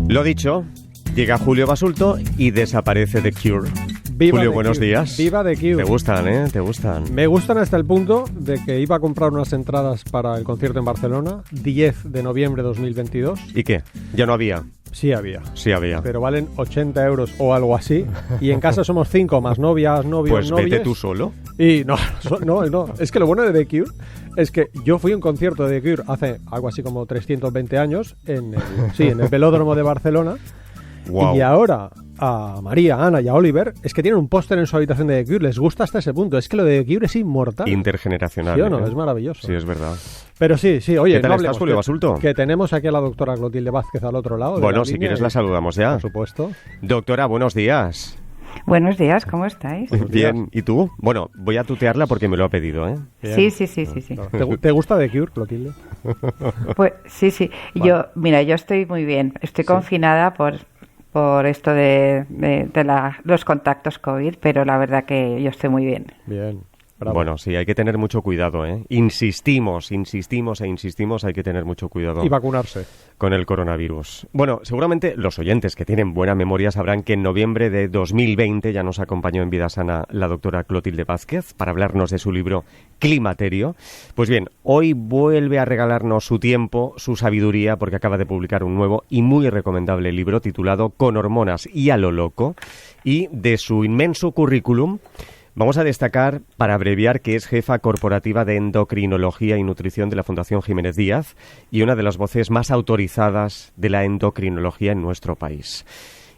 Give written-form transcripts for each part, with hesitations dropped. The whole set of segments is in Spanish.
Lo dicho, llega Julio Basulto y desaparece The Cure. Viva Julio, The buenos Cure. días. Viva The Cure. Te gustan, ¿eh? Te gustan. Me gustan hasta el punto de que iba a comprar unas entradas para el concierto en Barcelona, 10 de noviembre de 2022. ¿Y qué? ¿Ya no había? Sí había. Sí había. Pero valen 80 euros o algo así. Y en casa somos 5 más novias, novios, Pues novies. vete tú solo. Y no. Es que lo bueno de The Cure es que yo fui a un concierto de The Cure hace algo así como 320 años en el Velódromo de Barcelona. Wow. Y ahora a María, a Ana y a Oliver es que tienen un póster en su habitación de The Cure. Les gusta hasta ese punto. Es que lo de The Cure es inmortal. Intergeneracional. ¿Sí o no? ¿eh? Es maravilloso. Sí, es verdad. Pero sí, oye, ¿Qué tal no estás, hablemos, Julio Basulto? que tenemos aquí a la doctora Clotilde Vázquez al otro lado. Bueno, si quieres la saludamos ya. Por supuesto. Doctora, buenos días. Buenos días, ¿cómo estáis? Bien, ¿y tú? Bueno, voy a tutearla porque me lo ha pedido, ¿eh? Sí. ¿Te gusta The Cure, Clotilde? Pues sí. Vale. Yo estoy muy bien. Estoy confinada por esto de los contactos COVID, pero la verdad que yo estoy muy bien. Bien. Bravo. Bueno, sí, hay que tener mucho cuidado, ¿eh? Insistimos, hay que tener mucho cuidado. Y vacunarse. Con el coronavirus. Bueno, seguramente los oyentes que tienen buena memoria sabrán que en noviembre de 2020 ya nos acompañó en Vida Sana la doctora Clotilde Vázquez para hablarnos de su libro Climaterio. Pues bien, hoy vuelve a regalarnos su tiempo, su sabiduría, porque acaba de publicar un nuevo y muy recomendable libro titulado Con hormonas y a lo loco. Y de su inmenso currículum vamos a destacar, para abreviar, que es jefa corporativa de endocrinología y nutrición de la Fundación Jiménez Díaz y una de las voces más autorizadas de la endocrinología en nuestro país.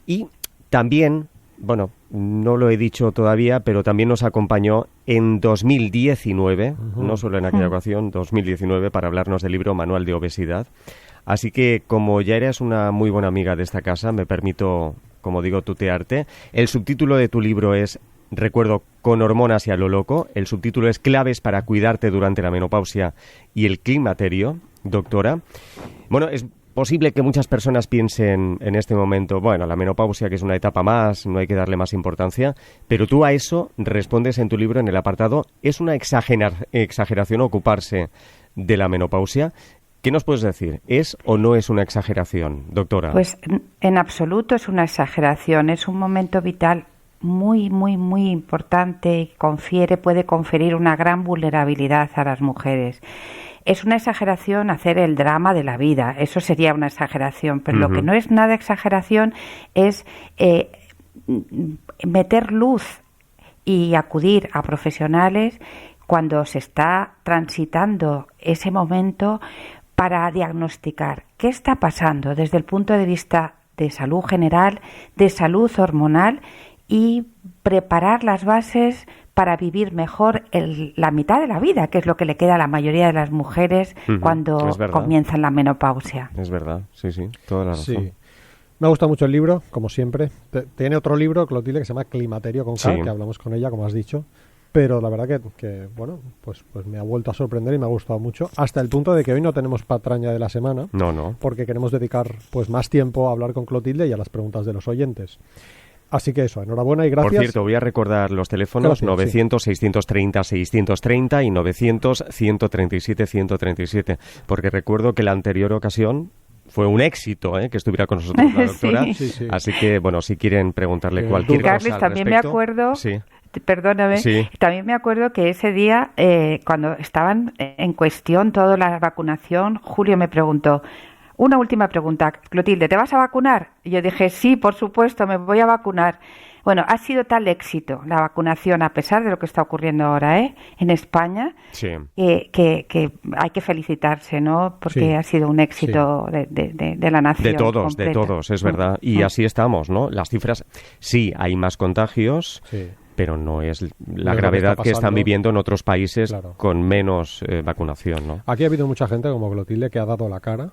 Y también, bueno, no lo he dicho todavía, pero también nos acompañó en 2019, no solo en aquella ocasión, 2019, para hablarnos del libro Manual de Obesidad. Así que, como ya eres una muy buena amiga de esta casa, me permito, como digo, tutearte. El subtítulo de tu libro es, recuerdo, Con hormonas y a lo loco. El subtítulo es Claves para cuidarte durante la menopausia y el climaterio, doctora. Bueno, es posible que muchas personas piensen en este momento, bueno, la menopausia que es una etapa más, no hay que darle más importancia, pero tú a eso respondes en tu libro en el apartado, ¿es una exageración ocuparse de la menopausia? ¿Qué nos puedes decir? ¿Es o no es una exageración, doctora? Pues en absoluto es una exageración, es un momento vital muy importante y puede conferir una gran vulnerabilidad a las mujeres. Es una exageración hacer el drama de la vida, eso sería una exageración, pero lo que no es nada exageración es meter luz y acudir a profesionales cuando se está transitando ese momento para diagnosticar qué está pasando desde el punto de vista de salud general, de salud hormonal y preparar las bases para vivir mejor la mitad de la vida, que es lo que le queda a la mayoría de las mujeres cuando comienzan la menopausia. Es verdad, sí, toda la razón. Sí. Me ha gustado mucho el libro, como siempre. Tiene otro libro, Clotilde, que se llama Climaterio con K, que hablamos con ella, como has dicho. Pero la verdad que bueno, pues me ha vuelto a sorprender y me ha gustado mucho, hasta el punto de que hoy no tenemos patraña de la semana. No. Porque queremos dedicar pues más tiempo a hablar con Clotilde y a las preguntas de los oyentes. Así que eso, enhorabuena y gracias. Por cierto, voy a recordar los teléfonos, 900-630-630 y 900-137-137, porque recuerdo que la anterior ocasión fue un éxito, que estuviera con nosotros la doctora. Sí. Así que, bueno, si quieren preguntarle cualquier cosa Carles, al también respecto, me acuerdo... Sí. Perdóname, también me acuerdo que ese día, cuando estaban en cuestión toda la vacunación, Julio me preguntó, una última pregunta, Clotilde, ¿te vas a vacunar? Y yo dije, sí, por supuesto, me voy a vacunar. Bueno, ha sido tal éxito la vacunación, a pesar de lo que está ocurriendo ahora en España, que hay que felicitarse, ¿no? Porque ha sido un éxito de la nación. De todos, es verdad. Y así estamos, ¿no? Las cifras, sí, hay más contagios, pero no es la gravedad que están viviendo en otros países con menos vacunación, ¿no? Aquí ha habido mucha gente como Clotilde que ha dado la cara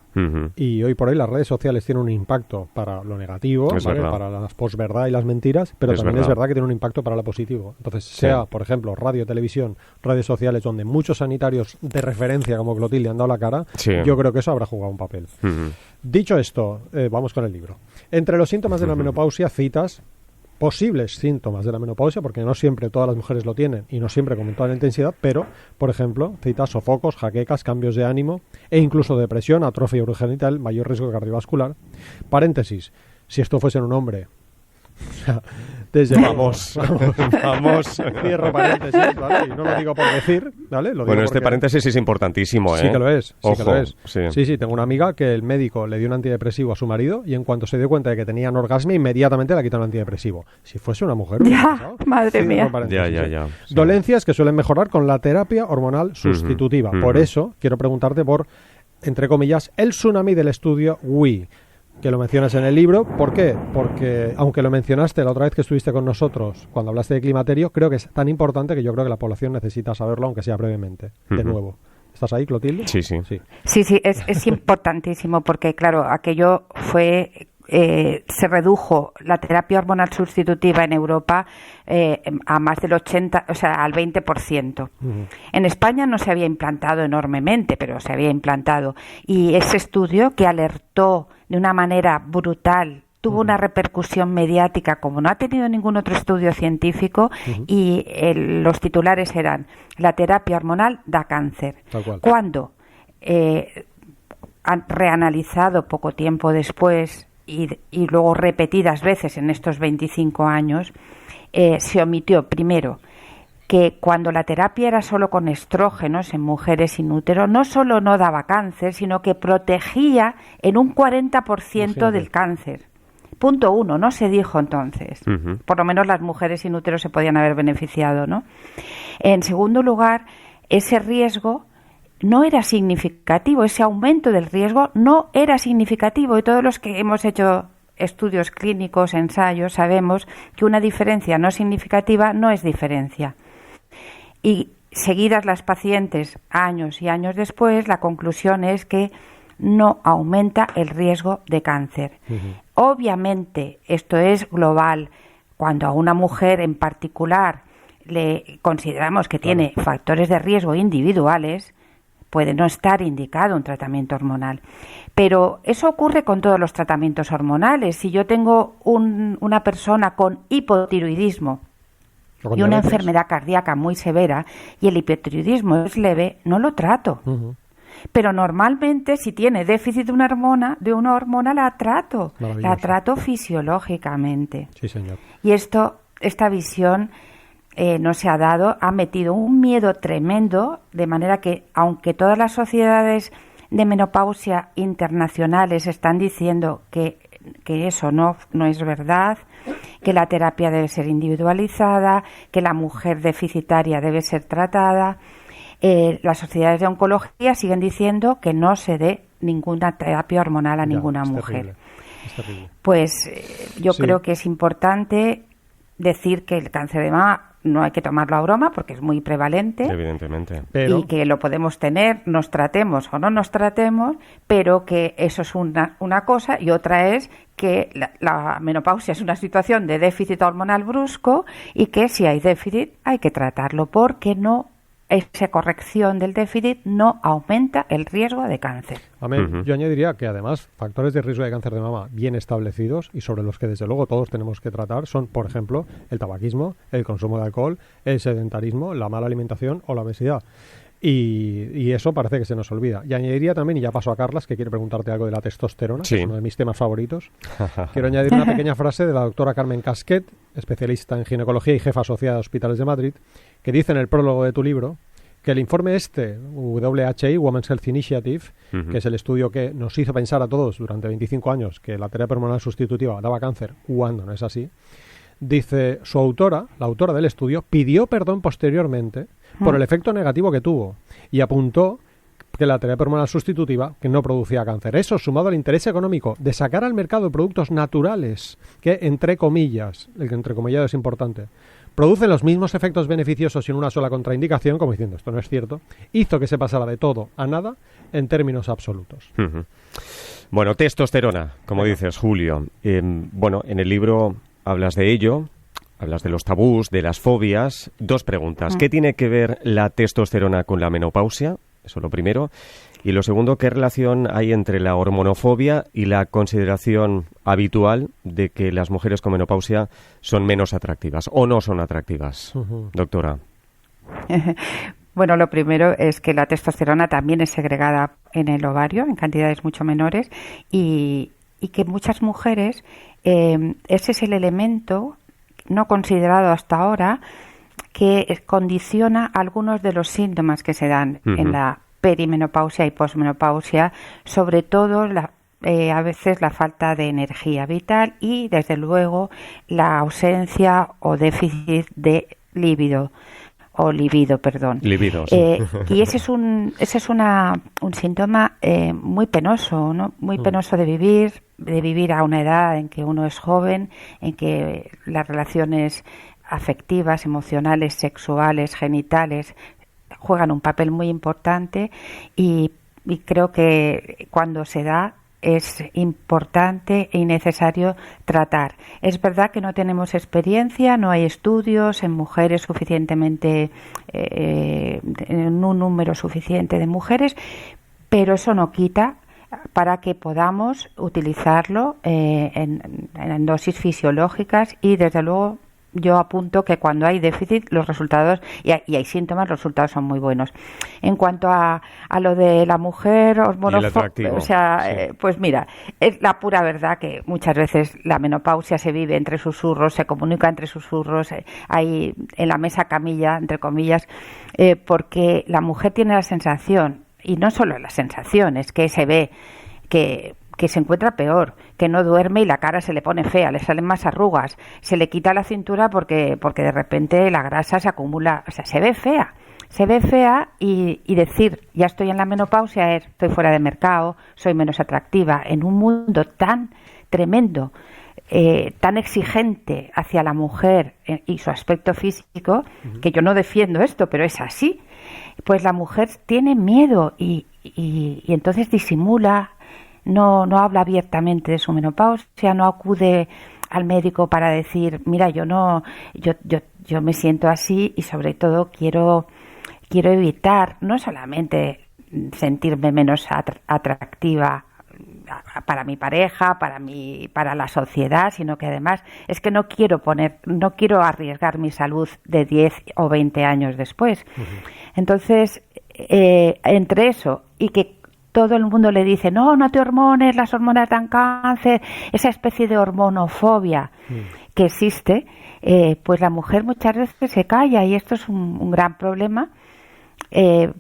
y hoy por hoy las redes sociales tienen un impacto para lo negativo, para las posverdad y las mentiras, pero también es verdad que tiene un impacto para lo positivo. Entonces, sea, por ejemplo, radio, televisión, redes sociales, donde muchos sanitarios de referencia como Clotilde han dado la cara, yo creo que eso habrá jugado un papel. Dicho esto, vamos con el libro. Entre los síntomas de la menopausia citas posibles síntomas de la menopausia, porque no siempre todas las mujeres lo tienen y no siempre con toda la intensidad, pero, por ejemplo, cita sofocos, jaquecas, cambios de ánimo e incluso depresión, atrofia urogenital, mayor riesgo cardiovascular. Paréntesis, si esto fuese en un hombre... Desde vamos. Cierro paréntesis, ¿vale? Y no lo digo por decir, ¿vale? Lo digo bueno, este paréntesis es importantísimo, ¿eh? Sí que lo es, Ojo, sí que lo es. Sí. Sí, tengo una amiga que el médico le dio un antidepresivo a su marido y en cuanto se dio cuenta de que tenía anorgasmia, inmediatamente le quitó el antidepresivo. Si fuese una mujer... Ya, madre mía. Ya. Sí. Dolencias que suelen mejorar con la terapia hormonal sustitutiva. Por eso, quiero preguntarte por, entre comillas, el tsunami del estudio WE, que lo mencionas en el libro. ¿Por qué? Porque, aunque lo mencionaste la otra vez que estuviste con nosotros, cuando hablaste de climaterio, creo que es tan importante que yo creo que la población necesita saberlo, aunque sea brevemente. De nuevo. ¿Estás ahí, Clotilde? Sí. Sí, es importantísimo porque, claro, aquello fue... se redujo la terapia hormonal sustitutiva en Europa a más del 80%, o sea, al 20%. En España no se había implantado enormemente, pero se había implantado. Y ese estudio, que alertó de una manera brutal, tuvo una repercusión mediática como no ha tenido ningún otro estudio científico, y los titulares eran: la terapia hormonal da cáncer. Cuando han reanalizado poco tiempo después y luego repetidas veces en estos 25 años, se omitió primero que cuando la terapia era solo con estrógenos en mujeres sin útero, no solo no daba cáncer, sino que protegía en un 40% del cáncer. Punto 1, no se dijo entonces. Por lo menos las mujeres sin útero se podían haber beneficiado, ¿no? En segundo lugar, ese riesgo no era significativo, ese aumento del riesgo no era significativo, y todos los que hemos hecho estudios clínicos, ensayos, sabemos que una diferencia no significativa no es diferencia. Y seguidas las pacientes años y años después, la conclusión es que no aumenta el riesgo de cáncer. Obviamente, esto es global. Cuando a una mujer en particular le consideramos que tiene factores de riesgo individuales, puede no estar indicado un tratamiento hormonal. Pero eso ocurre con todos los tratamientos hormonales. Si yo tengo una persona con hipotiroidismo y una enfermedad cardíaca muy severa y el hipotiroidismo es leve, no lo trato. Pero normalmente, si tiene déficit de una hormona, la trato fisiológicamente. Sí, señor. Y esta visión no se ha dado, ha metido un miedo tremendo, de manera que, aunque todas las sociedades de menopausia internacionales están diciendo que eso no es verdad, que la terapia debe ser individualizada, que la mujer deficitaria debe ser tratada, las sociedades de oncología siguen diciendo que no se dé ninguna terapia hormonal a ninguna mujer. Es terrible. Pues yo creo que es importante decir que el cáncer de mama no hay que tomarlo a broma porque es muy prevalente. Evidentemente. Y que lo podemos tener, nos tratemos o no nos tratemos, pero que eso es una cosa, y otra es que la menopausia es una situación de déficit hormonal brusco y que si hay déficit hay que tratarlo, porque esa corrección del déficit no aumenta el riesgo de cáncer. Amén. Yo añadiría que además factores de riesgo de cáncer de mama bien establecidos y sobre los que desde luego todos tenemos que tratar son, por ejemplo, el tabaquismo, el consumo de alcohol, el sedentarismo, la mala alimentación o la obesidad. Y eso parece que se nos olvida. Y añadiría también, y ya paso a Carlas, que quiere preguntarte algo de la testosterona, que es uno de mis temas favoritos. Quiero añadir una pequeña frase de la doctora Carmen Casquet, especialista en ginecología y jefa asociada de Hospitales de Madrid, que dice en el prólogo de tu libro que el informe WHI, Women's Health Initiative, que es el estudio que nos hizo pensar a todos durante 25 años que la terapia hormonal sustitutiva daba cáncer, cuando no es así, dice, su autora, la autora del estudio, pidió perdón posteriormente por el efecto negativo que tuvo y apuntó que la terapia hormonal sustitutiva que no producía cáncer. Eso, sumado al interés económico de sacar al mercado productos naturales que, entre comillas, el que entrecomillado es importante, producen los mismos efectos beneficiosos sin una sola contraindicación, como diciendo esto no es cierto, hizo que se pasara de todo a nada en términos absolutos. Bueno, testosterona, como dices, Julio. Bueno, en el libro hablas de ello, hablas de los tabús, de las fobias. Dos preguntas. ¿Qué tiene que ver la testosterona con la menopausia? Eso es lo primero. Y lo segundo, ¿qué relación hay entre la hormonofobia y la consideración habitual de que las mujeres con menopausia son menos atractivas o no son atractivas, doctora? Bueno, lo primero es que la testosterona también es segregada en el ovario en cantidades mucho menores y que muchas mujeres ese es el elemento no considerado hasta ahora que condiciona algunos de los síntomas que se dan en la perimenopausia y posmenopausia, sobre todo a veces la falta de energía vital y, desde luego, la ausencia o déficit de libido. Libido, sí. Y ese es un síntoma muy penoso, ¿no? Muy penoso de vivir a una edad en que uno es joven, en que las relaciones afectivas, emocionales, sexuales, genitales juegan un papel muy importante y creo que cuando se da es importante y necesario tratar. Es verdad que no tenemos experiencia, no hay estudios en mujeres suficientemente, en un número suficiente de mujeres, pero eso no quita para que podamos utilizarlo en dosis fisiológicas y, desde luego, yo apunto que cuando hay déficit los resultados y hay síntomas, los resultados son muy buenos. En cuanto a lo de la mujer hormonofóbica, pues mira, es la pura verdad que muchas veces la menopausia se vive entre susurros, se comunica entre susurros, hay en la mesa camilla, entre comillas, porque la mujer tiene la sensación, y no solo la sensación, es que se ve que se encuentra peor, que no duerme y la cara se le pone fea, le salen más arrugas, se le quita la cintura porque de repente la grasa se acumula, o sea, se ve fea y decir, ya estoy en la menopausia, estoy fuera de mercado, soy menos atractiva, en un mundo tan tremendo, tan exigente hacia la mujer y su aspecto físico, que yo no defiendo esto, pero es así, pues la mujer tiene miedo y entonces disimula. No habla abiertamente de su menopausia, no acude al médico para decir, mira, yo me siento así y sobre todo quiero evitar no solamente sentirme menos atractiva para mi pareja, para la sociedad, sino que además es que no quiero arriesgar mi salud de 10 o 20 años después. Entonces, entre eso y que todo el mundo le dice, no te hormones, las hormonas dan cáncer, esa especie de hormonofobia que existe, pues la mujer muchas veces se calla y esto es un gran problema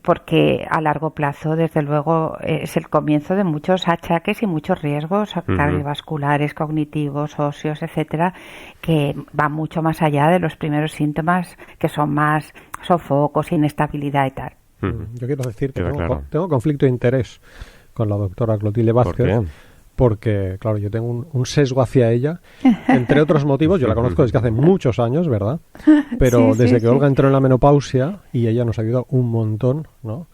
porque a largo plazo, desde luego, es el comienzo de muchos achaques y muchos riesgos cardiovasculares, cognitivos, óseos, etcétera, que van mucho más allá de los primeros síntomas que son más sofocos, inestabilidad y tal. Yo quiero decir que tengo conflicto de interés con la doctora Clotilde Vázquez. Porque, claro, yo tengo un sesgo hacia ella, entre otros motivos. Yo la conozco desde hace muchos años, ¿verdad? Pero desde que Olga entró en la menopausia, y ella nos ayudó un montón, ¿no?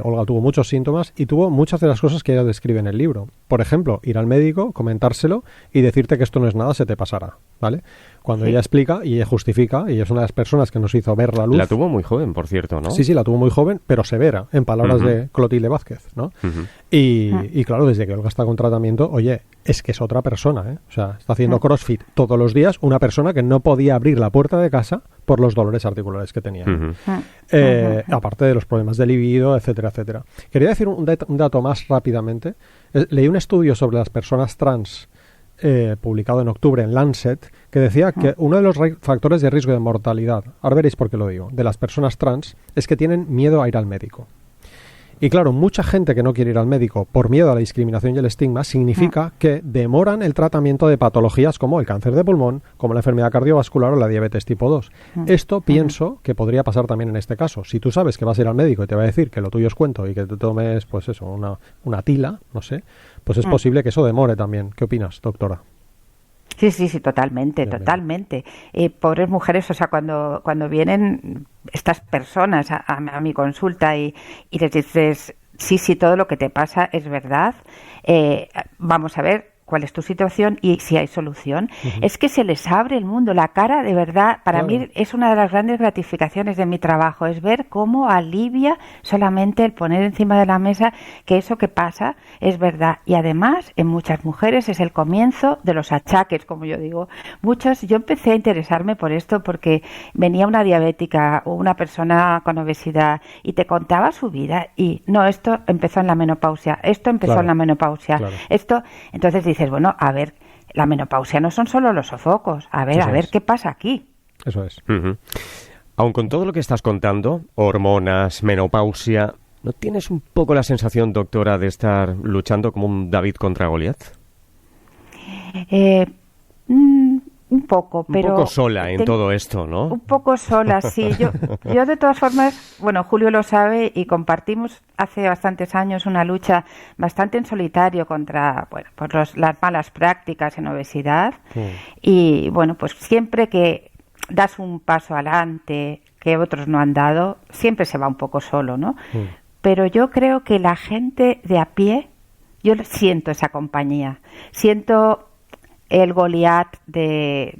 Olga tuvo muchos síntomas y tuvo muchas de las cosas que ella describe en el libro. Por ejemplo, ir al médico, comentárselo y decirte que esto no es nada, se te pasará, ¿vale? Cuando ella explica y ella justifica, y es una de las personas que nos hizo ver la luz. La tuvo muy joven, por cierto, ¿no? Sí, la tuvo muy joven, pero severa, en palabras de Clotilde Vázquez, ¿no? Y claro, desde que Olga está con tratamiento, oye, es que es otra persona, ¿eh? O sea, está haciendo CrossFit todos los días, una persona que no podía abrir la puerta de casa por los dolores articulares que tenía. Aparte de los problemas de libido, etcétera, etcétera. Quería decir un dato más rápidamente. Leí un estudio sobre las personas trans publicado en octubre en Lancet, que decía que uno de los factores de riesgo de mortalidad, ahora veréis por qué lo digo, de las personas trans es que tienen miedo a ir al médico. Y claro, mucha gente que no quiere ir al médico por miedo a la discriminación y el estigma significa que demoran el tratamiento de patologías como el cáncer de pulmón, como la enfermedad cardiovascular o la diabetes tipo 2. Esto pienso que podría pasar también en este caso. Si tú sabes que vas a ir al médico y te va a decir que lo tuyo es cuento y que te tomes, pues eso, una tila, no sé, pues es posible que eso demore también. ¿Qué opinas, doctora? Sí, totalmente. Pobres mujeres, o sea, cuando vienen estas personas a mi consulta y les dices, sí, todo lo que te pasa es verdad, vamos a ver, cuál es tu situación y si hay solución. Es que se les abre el mundo, la cara, de verdad, para mí es una de las grandes gratificaciones de mi trabajo, es ver cómo alivia solamente el poner encima de la mesa que eso que pasa es verdad. Y además, en muchas mujeres es el comienzo de los achaques, como yo digo. Yo empecé a interesarme por esto porque venía una diabética o una persona con obesidad y te contaba su vida y no, esto empezó en la menopausia, esto empezó en la menopausia, esto, entonces dices, bueno, a ver, la menopausia no son solo los sofocos, a ver qué pasa aquí. Eso es. Aun con todo lo que estás contando, hormonas, menopausia, ¿no tienes un poco la sensación, doctora, de estar luchando como un David contra Goliat? Un poco, pero... Un poco sola en todo esto, ¿no? Un poco sola, sí. Yo de todas formas, bueno, Julio lo sabe y compartimos hace bastantes años una lucha bastante en solitario contra, bueno, por las malas prácticas en obesidad. Y, bueno, pues siempre que das un paso adelante que otros no han dado, siempre se va un poco solo, ¿no? Pero yo creo que la gente de a pie, yo siento esa compañía, siento el Goliat de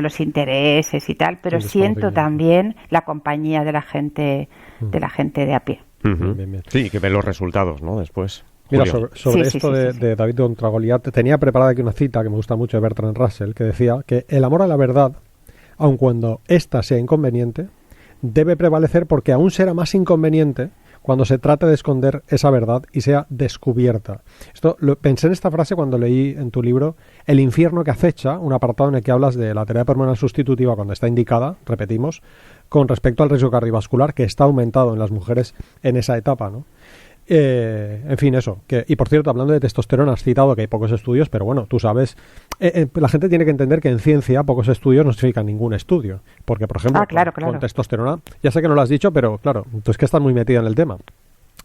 los intereses y tal, pero siento también la compañía de la gente de a pie. Bien. Sí, que ve los resultados, ¿no? Después. Mira, sobre esto de David contra Goliat, tenía preparada aquí una cita que me gusta mucho de Bertrand Russell, que decía que el amor a la verdad, aun cuando ésta sea inconveniente, debe prevalecer porque aún será más inconveniente cuando se trate de esconder esa verdad y sea descubierta. Pensé en esta frase cuando leí en tu libro El infierno que acecha, un apartado en el que hablas de la terapia hormonal sustitutiva cuando está indicada, repetimos, con respecto al riesgo cardiovascular que está aumentado en las mujeres en esa etapa, ¿no? En fin, eso. Y por cierto, hablando de testosterona, has citado que hay pocos estudios, pero bueno, tú sabes, la gente tiene que entender que en ciencia pocos estudios no significan ningún estudio. Porque, por ejemplo, con testosterona, ya sé que no lo has dicho, pero claro, tú es que estás muy metida en el tema.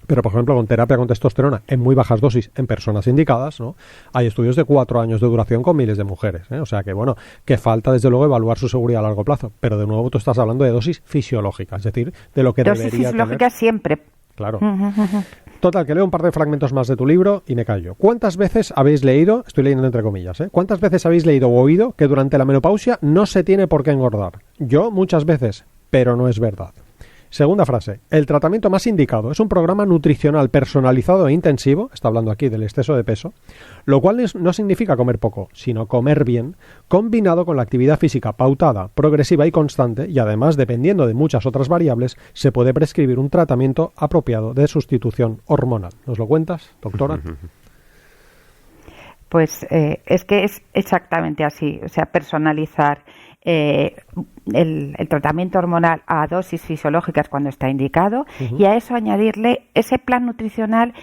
Pero, por ejemplo, con terapia con testosterona en muy bajas dosis en personas indicadas, ¿no? Hay estudios de 4 años de duración con miles de mujeres, ¿eh? O sea que, bueno, que falta desde luego evaluar su seguridad a largo plazo. Pero de nuevo tú estás hablando de dosis fisiológicas, es decir, de lo que dosis debería fisiológica tener. Siempre. Claro. Total, que leo un par de fragmentos más de tu libro y me callo. ¿Cuántas veces habéis leído, estoy leyendo entre comillas, cuántas veces habéis leído o oído que durante la menopausia no se tiene por qué engordar? Yo muchas veces, pero no es verdad. Segunda frase, el tratamiento más indicado es un programa nutricional personalizado e intensivo, está hablando aquí del exceso de peso, lo cual no significa comer poco, sino comer bien, combinado con la actividad física pautada, progresiva y constante, y además, dependiendo de muchas otras variables, se puede prescribir un tratamiento apropiado de sustitución hormonal. ¿Nos lo cuentas, doctora? Pues es que es exactamente así, o sea, personalizar el tratamiento hormonal a dosis fisiológicas cuando está indicado y a eso añadirle ese plan nutricional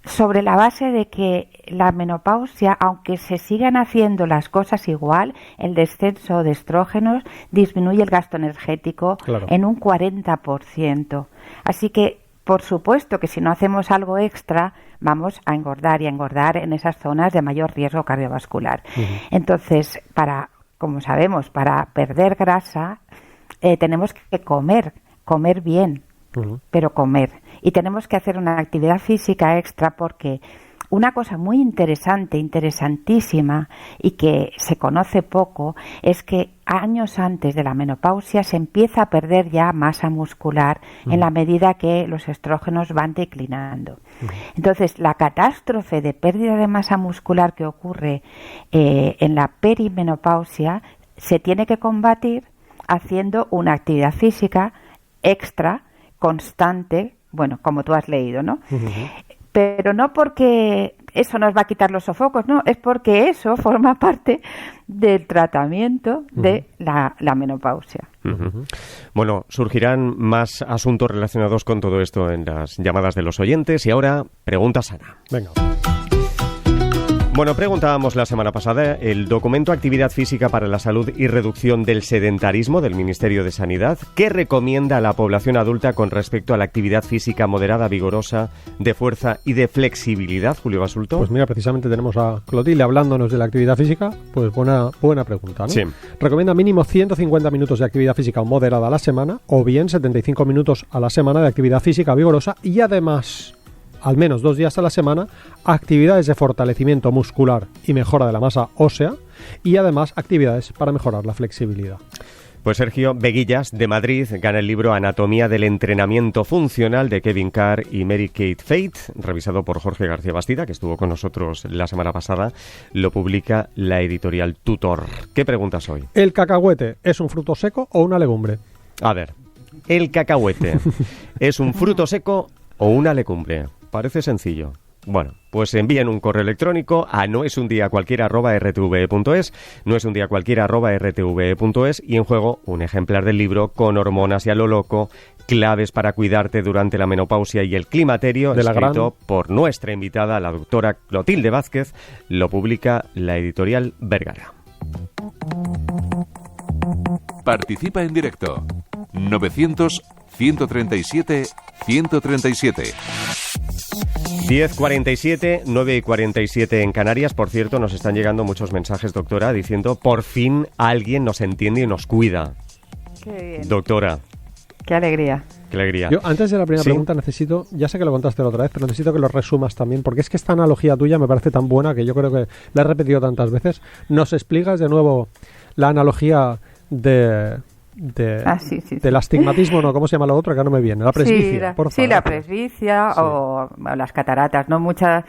sobre la base de que la menopausia, aunque se sigan haciendo las cosas igual, el descenso de estrógenos disminuye el gasto energético en un 40%. Así que, por supuesto que si no hacemos algo extra, vamos a engordar y a engordar en esas zonas de mayor riesgo cardiovascular. Entonces, como sabemos, para perder grasa tenemos que comer bien, pero comer. Y tenemos que hacer una actividad física extra porque una cosa muy interesantísima y que se conoce poco es que años antes de la menopausia se empieza a perder ya masa muscular en la medida que los estrógenos van declinando. Entonces, la catástrofe de pérdida de masa muscular que ocurre en la perimenopausia se tiene que combatir haciendo una actividad física extra, constante, bueno, como tú has leído, ¿no? Pero no porque eso nos va a quitar los sofocos, no, es porque eso forma parte del tratamiento de la menopausia. Bueno, surgirán más asuntos relacionados con todo esto en las llamadas de los oyentes y ahora, pregunta Sana. Venga. Bueno, preguntábamos la semana pasada el documento Actividad Física para la Salud y Reducción del Sedentarismo del Ministerio de Sanidad, ¿qué recomienda a la población adulta con respecto a la actividad física moderada, vigorosa, de fuerza y de flexibilidad, Julio Basulto? Pues mira, precisamente tenemos a Clotilde hablándonos de la actividad física, pues buena pregunta, ¿no? Sí. Recomienda mínimo 150 minutos de actividad física moderada a la semana, o bien 75 minutos a la semana de actividad física vigorosa, y además al menos 2 días a la semana actividades de fortalecimiento muscular y mejora de la masa ósea y además actividades para mejorar la flexibilidad. Pues Sergio Veguillas, de Madrid, gana el libro Anatomía del entrenamiento funcional de Kevin Carr y Mary Kate Fate, revisado por Jorge García Bastida, que estuvo con nosotros la semana pasada. Lo publica la editorial Tutor. ¿Qué preguntas hoy? ¿El cacahuete es un fruto seco o una legumbre? A ver, ¿el cacahuete es un fruto seco o una legumbre? Parece sencillo. Bueno, pues envíen un correo electrónico a noesundiacualquiera@rtve.es, noesundiacualquiera@rtve.es, y en juego un ejemplar del libro Con hormonas y a lo loco, claves para cuidarte durante la menopausia y el climaterio, escrito por nuestra invitada, la doctora Clotilde Vázquez. Lo publica la editorial Vergara. Participa en directo. 900-137-137. 10:47, 9:47 en Canarias. Por cierto, nos están llegando muchos mensajes, doctora, diciendo por fin alguien nos entiende y nos cuida. Qué bien. Doctora. Qué alegría. Qué alegría. Yo, antes de la primera pregunta, necesito, ya sé que lo contaste la otra vez, pero necesito que lo resumas también, porque es que esta analogía tuya me parece tan buena que yo creo que la he repetido tantas veces. ¿Nos explicas de nuevo la analogía del astigmatismo, no? ¿Cómo se llama lo otro? Que no me viene. La presbicia, por favor. Sí, la presbicia o las cataratas, ¿no? Muchas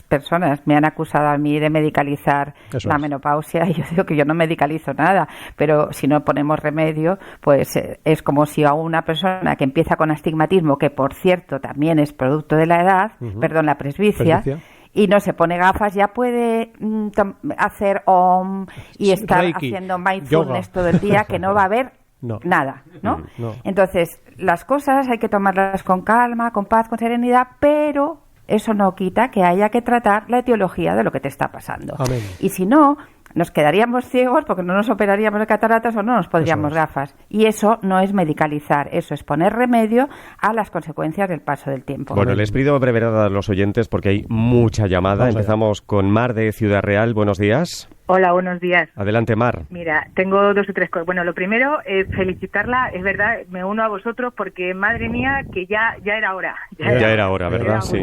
personas me han acusado a mí de medicalizar la menopausia, y yo digo que yo no medicalizo nada, pero si no ponemos remedio, pues es como si a una persona que empieza con astigmatismo, que por cierto también es producto de la edad, la presbicia, y no se pone gafas, ya puede hacer OM y estar Reiki, haciendo mindfulness yoga todo el día, que no va a haber nada, ¿no? Entonces, las cosas hay que tomarlas con calma, con paz, con serenidad, pero eso no quita que haya que tratar la etiología de lo que te está pasando. Amén. Y si no, nos quedaríamos ciegos porque no nos operaríamos de cataratas o no nos pondríamos gafas. Y eso no es medicalizar, eso es poner remedio a las consecuencias del paso del tiempo. Bueno, les pido brevedad a los oyentes porque hay mucha llamada. Empezamos con Mar de Ciudad Real. Buenos días. Hola, buenos días. Adelante, Mar. Mira, tengo 2 o 3 cosas. Bueno, lo primero, felicitarla, es verdad, me uno a vosotros porque, madre mía, que ya era hora. Ya era hora, ¿verdad? Sí.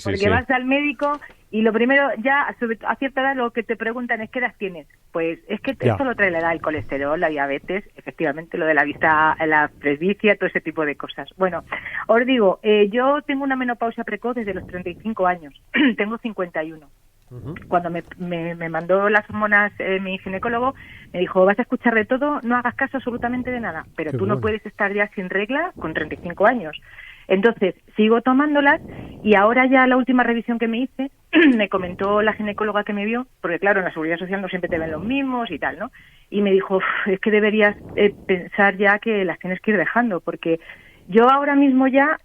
Porque vas al médico y lo primero, ya a cierta edad lo que te preguntan es ¿qué edad tienes? Pues es que esto lo trae la edad, el colesterol, la diabetes, efectivamente, lo de la vista, la presbicia, todo ese tipo de cosas. Bueno, os digo, yo tengo una menopausia precoz desde los 35 años, tengo 51. Cuando me mandó las hormonas mi ginecólogo, me dijo, vas a escuchar de todo, no hagas caso absolutamente de nada, pero tú no puedes estar ya sin regla con 35 años. Entonces, sigo tomándolas y ahora ya la última revisión que me hice, me comentó la ginecóloga que me vio, porque claro, en la Seguridad Social no siempre te ven los mismos y tal, ¿no? Y me dijo, es que deberías pensar ya que las tienes que ir dejando, porque yo ahora mismo ya,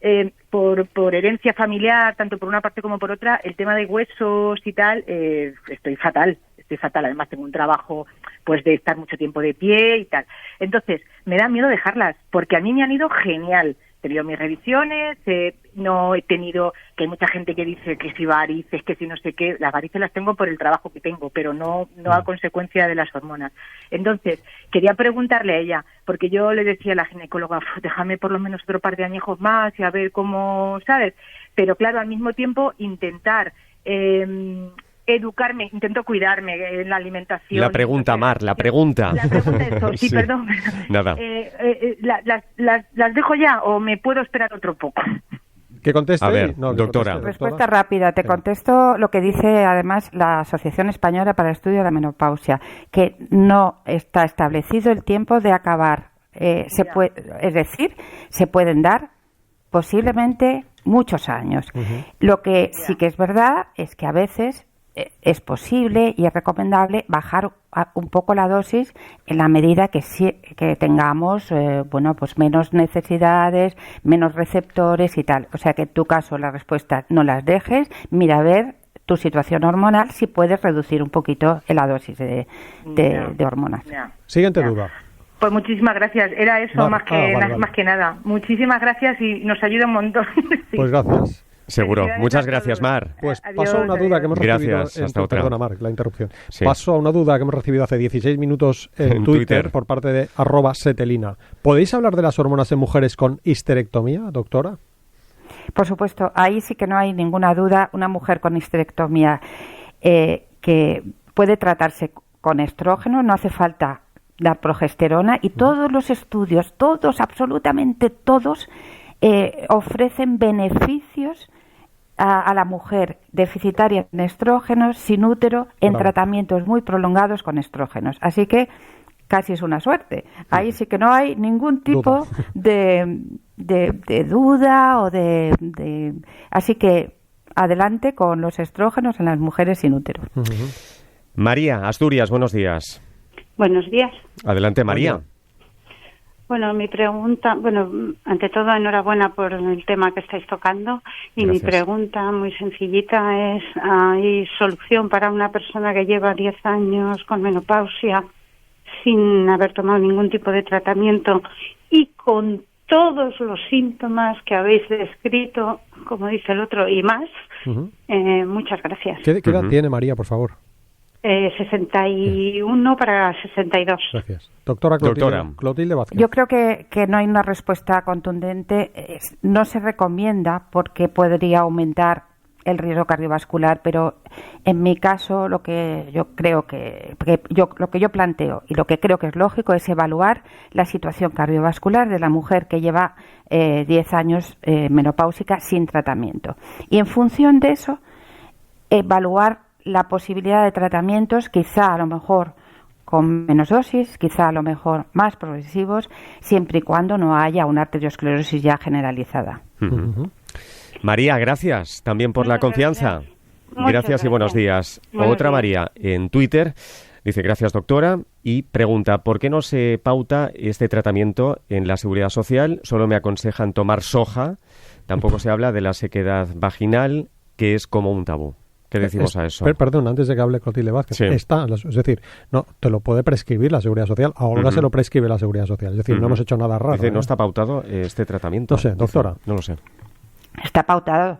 por herencia familiar, tanto por una parte como por otra, el tema de huesos y tal, estoy fatal. Además tengo un trabajo pues de estar mucho tiempo de pie y tal. Entonces, me da miedo dejarlas, porque a mí me han ido genial. He tenido mis revisiones, no he tenido, que hay mucha gente que dice que si varices, que si no sé qué, las varices las tengo por el trabajo que tengo, pero no a consecuencia de las hormonas. Entonces, quería preguntarle a ella, porque yo le decía a la ginecóloga, déjame por lo menos otro par de añejos más y a ver cómo, ¿sabes? Pero claro, al mismo tiempo intentar educarme, intento cuidarme en la alimentación. La pregunta, Mar, la pregunta. La pregunta es eso, sí, perdón. Nada. ¿Las dejo ya o me puedo esperar otro poco? ¿Qué conteste? A ver, doctora. Respuesta rápida. Te contesto lo que dice además la Asociación Española para el Estudio de la Menopausia, que no está establecido el tiempo de acabar. Es decir, se pueden dar posiblemente muchos años. Lo que sí que es verdad es que a veces es posible y es recomendable bajar un poco la dosis en la medida que tengamos pues menos necesidades, menos receptores y tal. O sea que en tu caso la respuesta, no las dejes, mira a ver tu situación hormonal si puedes reducir un poquito la dosis de hormonas. Siguiente duda. Pues muchísimas gracias. Era eso más que nada. Muchísimas gracias y nos ayuda un montón. Sí. Pues gracias. Seguro. Muchas gracias, Mar. Pues paso a una duda que hemos recibido. Perdona, Mar, la interrupción. Sí. Paso a una duda que hemos recibido hace 16 minutos en Twitter por parte de @setelina. ¿Podéis hablar de las hormonas en mujeres con histerectomía, doctora? Por supuesto, ahí sí que no hay ninguna duda. Una mujer con histerectomía que puede tratarse con estrógeno, no hace falta la progesterona, y todos los estudios, absolutamente todos, ofrecen beneficios a la mujer deficitaria en estrógenos, sin útero, en tratamientos muy prolongados con estrógenos. Así que casi es una suerte. Ahí sí que no hay ningún tipo de duda o de... Así que adelante con los estrógenos en las mujeres sin útero. María, Asturias, buenos días. Buenos días. Adelante, María. Bueno, mi pregunta, ante todo, enhorabuena por el tema que estáis tocando. Y Gracias. Mi pregunta, muy sencillita, es: ¿hay solución para una persona que lleva 10 años con menopausia sin haber tomado ningún tipo de tratamiento y con todos los síntomas que habéis descrito, como dice el otro, y más? Muchas gracias. ¿Qué edad tiene María, por favor? 61 para 62. Gracias. Doctora Clotilde Vázquez. Yo creo que no hay una respuesta contundente. No se recomienda porque podría aumentar el riesgo cardiovascular, pero en mi caso lo que yo planteo y lo que creo que es lógico es evaluar la situación cardiovascular de la mujer que lleva 10 años menopáusica sin tratamiento. Y en función de eso, evaluar la posibilidad de tratamientos, quizá a lo mejor con menos dosis, quizá a lo mejor más progresivos, siempre y cuando no haya una arteriosclerosis ya generalizada. María, gracias también por la confianza. Gracias y buenos días. Otra María en Twitter dice: gracias, doctora, y pregunta: ¿por qué no se pauta este tratamiento en la Seguridad Social? Solo me aconsejan tomar soja. Tampoco se habla de la sequedad vaginal, que es como un tabú. ¿Qué decimos a eso? Perdón, antes de que hable Clotilde Vázquez, es decir, no te lo puede prescribir la Seguridad Social. A Olga se lo prescribe la Seguridad Social. Es decir, no hemos hecho nada raro. Dice, ¿no está pautado este tratamiento? No sé, doctora. Dice, no lo sé. Está pautado.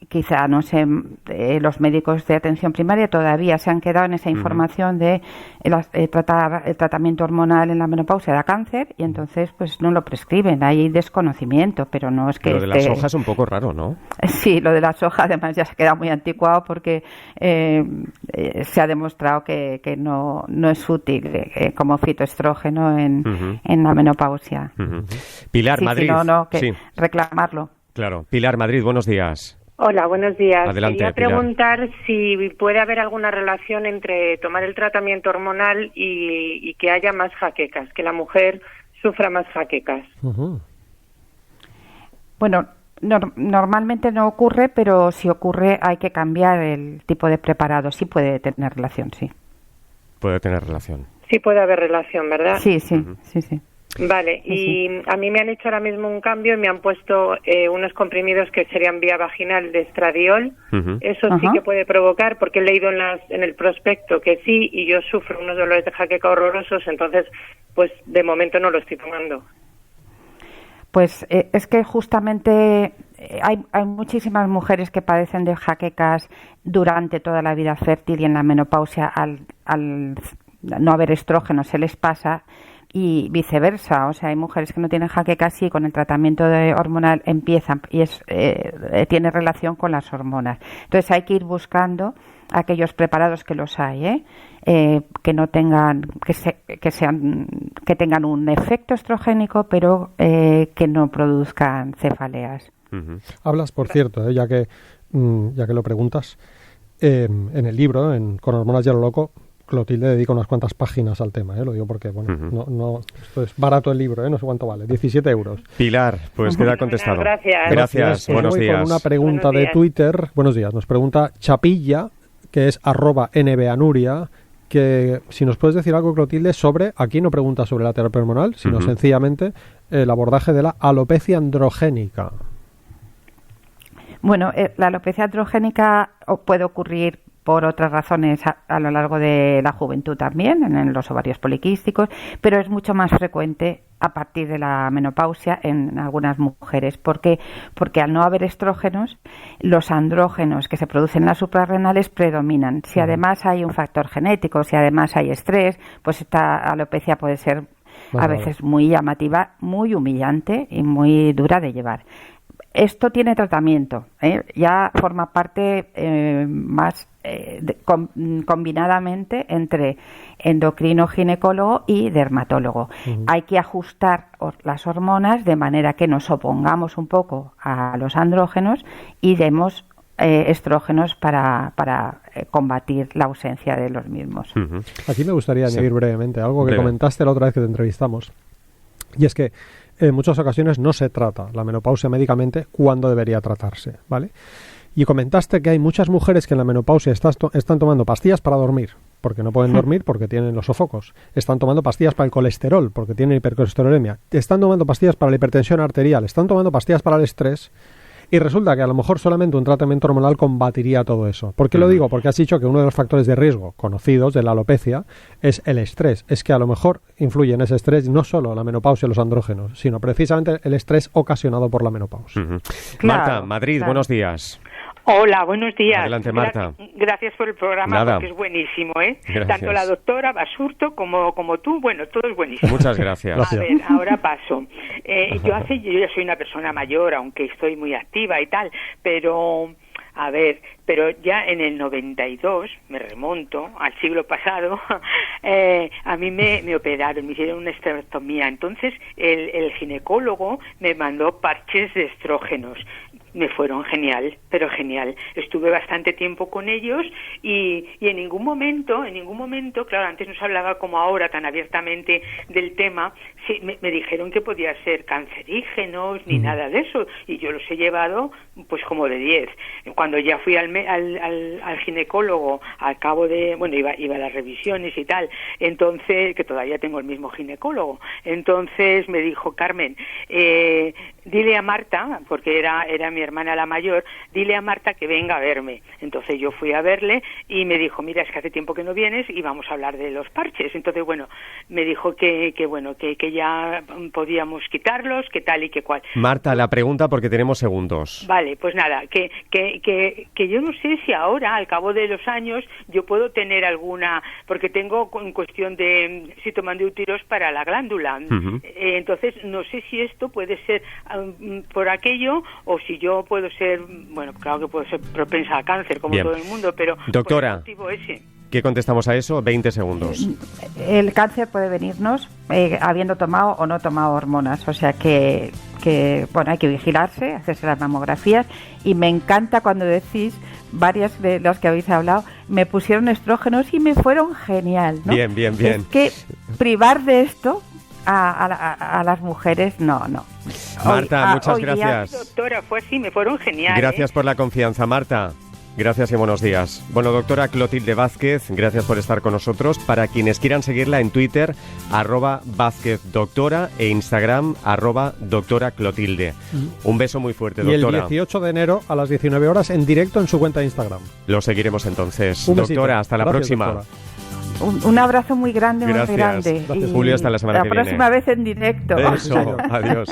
Quizá, no sé, los médicos de atención primaria todavía se han quedado en esa información de tratar el tratamiento hormonal en la menopausia da cáncer, y entonces pues no lo prescriben. Hay desconocimiento, pero no es que... Lo de la soja es un poco raro, ¿no? Sí, lo de la soja además ya se queda muy anticuado porque se ha demostrado que no es útil como fitoestrógeno en la menopausia. Pilar, Madrid. Reclamarlo. Claro. Pilar, Madrid, buenos días. Hola, buenos días. Adelante, quería preguntar si puede haber alguna relación entre tomar el tratamiento hormonal y que haya más jaquecas, que la mujer sufra más jaquecas. Bueno, normalmente no ocurre, pero si ocurre hay que cambiar el tipo de preparado. Sí puede tener relación, sí. Puede tener relación. Sí puede haber relación, ¿verdad? Sí. Vale, y a mí me han hecho ahora mismo un cambio y me han puesto unos comprimidos que serían vía vaginal de estradiol. Eso sí que puede provocar, porque he leído en el prospecto que sí, y yo sufro unos dolores de jaqueca horrorosos, entonces pues de momento no lo estoy tomando. Pues es que justamente hay muchísimas mujeres que padecen de jaquecas durante toda la vida fértil, y en la menopausia al no haber estrógeno se les pasa, y viceversa. O sea, hay mujeres que no tienen jaquecas y con el tratamiento hormonal empiezan, y tiene relación con las hormonas. Entonces hay que ir buscando aquellos preparados, que los hay, que no tengan, que tengan un efecto estrogénico, pero que no produzcan cefaleas. Hablas, por cierto, ya que lo preguntas, en el libro, Con hormonas y a lo loco, Clotilde dedica unas cuantas páginas al tema, lo digo porque, no, esto es barato el libro, no sé cuánto vale, 17 euros. Pilar, pues queda contestado. Gracias. Buenos días. Con una pregunta de Twitter. Buenos días. Nos pregunta Chapilla, que es @nbanuria, que si nos puedes decir algo, Clotilde, sobre, aquí no pregunta sobre la terapia hormonal, sino sencillamente el abordaje de la alopecia androgénica. Bueno, la alopecia androgénica puede ocurrir por otras razones a lo largo de la juventud también, en los ovarios poliquísticos, pero es mucho más frecuente a partir de la menopausia en algunas mujeres. ¿Por qué? Porque al no haber estrógenos, los andrógenos que se producen en las suprarrenales predominan. Si además hay un factor genético, si además hay estrés, pues esta alopecia puede ser a veces muy llamativa, muy humillante y muy dura de llevar. esto tiene tratamiento, ya forma parte más combinadamente entre endocrino ginecólogo y dermatólogo. Hay que ajustar las hormonas de manera que nos opongamos un poco a los andrógenos y demos estrógenos para combatir la ausencia de los mismos. Aquí me gustaría añadir brevemente algo que comentaste la otra vez que te entrevistamos, y es que en muchas ocasiones no se trata la menopausia médicamente cuando debería tratarse, ¿vale? Y comentaste que hay muchas mujeres que en la menopausia están tomando pastillas para dormir, porque no pueden dormir porque tienen los sofocos. Están tomando pastillas para el colesterol, porque tienen hipercolesterolemia. Están tomando pastillas para la hipertensión arterial. Están tomando pastillas para el estrés. Y resulta que a lo mejor solamente un tratamiento hormonal combatiría todo eso. ¿Por qué lo digo? Porque has dicho que uno de los factores de riesgo conocidos de la alopecia es el estrés. Es que a lo mejor influye en ese estrés no solo la menopausia y los andrógenos, sino precisamente el estrés ocasionado por la menopausia. Marta, Madrid, buenos días. Hola, buenos días. Adelante, Marta. Gracias por el programa, porque es buenísimo, ¿eh? Gracias. Tanto la doctora Basurto como tú, bueno, todo es buenísimo. Muchas gracias. A ver, ahora paso. Yo ya soy una persona mayor, aunque estoy muy activa y tal, pero ya en el 92, me remonto al siglo pasado, a mí me operaron, me hicieron una esterectomía. Entonces el ginecólogo me mandó parches de estrógenos. Me fueron genial, pero genial. Estuve bastante tiempo con ellos y en ningún momento, claro, antes no se hablaba como ahora tan abiertamente del tema, sí, me dijeron que podía ser cancerígenos ni nada de eso, y yo los he llevado pues como de 10. Cuando ya fui al ginecólogo, al cabo de, bueno, iba a las revisiones y tal, entonces, que todavía tengo el mismo ginecólogo, entonces me dijo, Carmen, dile a Marta, porque era mi hermana la mayor, dile a Marta que venga a verme. Entonces yo fui a verle y me dijo, mira, es que hace tiempo que no vienes y vamos a hablar de los parches. Entonces, bueno, me dijo que ya podíamos quitarlos, que tal y que cual. Marta, la pregunta porque tenemos segundos. Vale, pues nada, que yo no sé si ahora, al cabo de los años, yo puedo tener alguna, porque tengo en cuestión de citomandiútiros para la glándula. Entonces, no sé si esto puede ser por aquello o si yo puedo ser, bueno, claro que puedo ser propensa a cáncer como todo el mundo, pero doctora, por el motivo ese. ¿Qué contestamos a eso? 20 segundos. El cáncer puede venirnos habiendo tomado o no tomado hormonas, o sea que bueno, hay que vigilarse, hacerse las mamografías, y me encanta cuando decís, varias de las que habéis hablado, me pusieron estrógenos y me fueron genial, ¿no? Bien. Es que privar de esto a las mujeres, no. Marta, muchas gracias. Doctora, fue así, me fueron genial. Gracias por la confianza, Marta. Gracias y buenos días. Bueno, doctora Clotilde Vázquez, gracias por estar con nosotros. Para quienes quieran seguirla en Twitter, @VázquezDoctora, e Instagram, @doctoraclotilde. Un beso muy fuerte, doctora. Y el 18 de enero a las 19 horas en directo en su cuenta de Instagram. Lo seguiremos entonces. Un doctora, besito. hasta la próxima. Doctora. Un abrazo muy grande, gracias. Muy grande. Gracias. Julio, hasta la semana que viene. La próxima vez en directo. Eso, adiós.